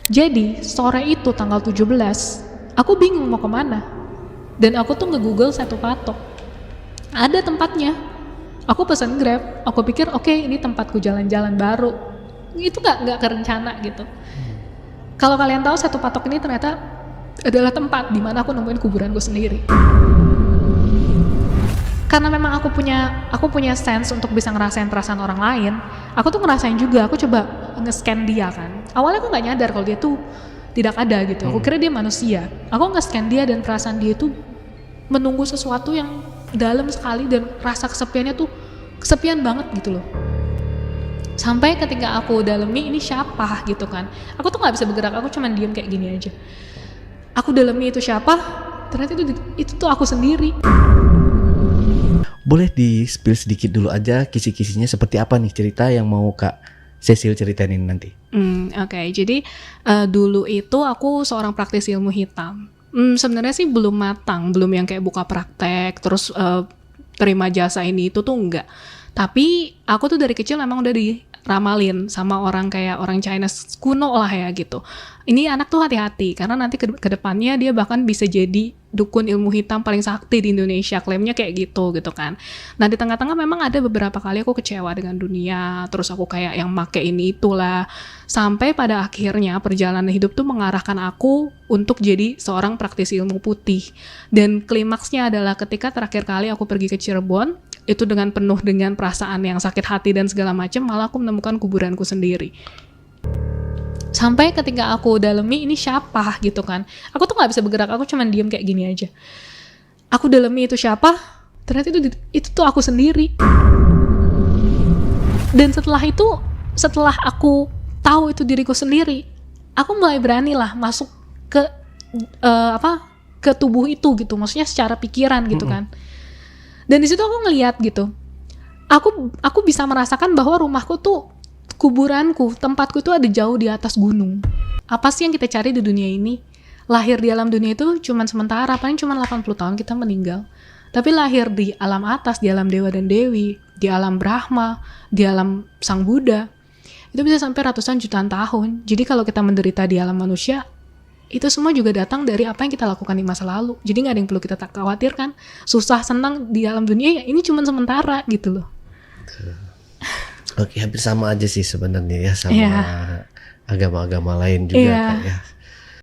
Jadi sore itu tanggal 17, aku bingung mau kemana. Dan aku tuh nge-google satu patok. Ada tempatnya. Aku pesan Grab, aku pikir oke, ini tempatku jalan-jalan baru. Itu nggak kerencana gitu. Kalau kalian tahu satu patok ini ternyata adalah tempat di mana aku nemuin kuburanku sendiri. Karena memang aku punya sense untuk bisa ngerasain perasaan orang lain. Aku tuh ngerasain juga, aku coba nge-scan dia kan. Awalnya aku nggak nyadar kalau dia tuh tidak ada gitu. Aku kira dia manusia. Aku nge-scan dia dan perasaan dia tuh menunggu sesuatu yang dalam sekali dan rasa kesepiannya tuh kesepian banget gitu loh. Sampai ketika aku dalemi ini siapa gitu kan, aku tuh nggak bisa bergerak, aku cuman diem kayak gini aja. Aku dalemi itu siapa, ternyata itu tuh aku sendiri. Boleh di-spill sedikit dulu aja kisi-kisinya seperti apa nih cerita yang mau Kak Cecil ceritain nanti. Oke, jadi dulu itu aku seorang praktisi ilmu hitam. Sebenarnya sih belum matang, belum yang kayak buka praktek terus terima jasa ini itu tuh enggak. Tapi aku tuh dari kecil memang udah diramalin sama orang kayak orang China kuno lah ya gitu. Ini anak tuh hati-hati karena nanti ke depannya dia bahkan bisa jadi dukun ilmu hitam paling sakti di Indonesia, klaimnya kayak gitu kan. Nah di tengah-tengah memang ada beberapa kali aku kecewa dengan dunia, terus aku kayak yang make ini itulah, sampai pada akhirnya perjalanan hidup tuh mengarahkan aku untuk jadi seorang praktisi ilmu putih. Dan klimaksnya adalah ketika terakhir kali aku pergi ke Cirebon, itu dengan penuh dengan perasaan yang sakit hati dan segala macam, malah aku menemukan kuburanku sendiri. Sampai ketika aku dalemi ini siapa gitu kan, aku tuh nggak bisa bergerak, aku cuman diem kayak gini aja. Aku dalemi itu siapa, ternyata itu tuh aku sendiri. Dan setelah aku tahu itu diriku sendiri, aku mulai berani lah masuk ke ke tubuh itu gitu, maksudnya secara pikiran gitu kan. Dan di situ aku ngelihat gitu, aku bisa merasakan bahwa rumahku tuh, kuburanku, tempatku itu ada jauh di atas gunung. Apa sih yang kita cari di dunia ini? Lahir di alam dunia itu cuma sementara, paling cuma 80 tahun kita meninggal. Tapi lahir di alam atas, di alam dewa dan dewi, di alam Brahma, di alam Sang Buddha, itu bisa sampai ratusan jutaan tahun. Jadi kalau kita menderita di alam manusia, itu semua juga datang dari apa yang kita lakukan di masa lalu. Jadi gak ada yang perlu kita khawatirkan. Susah senang di alam dunia, ya ini cuma sementara gitu loh. Oke, hampir sama aja sih sebenarnya ya sama agama-agama lain juga Kak ya.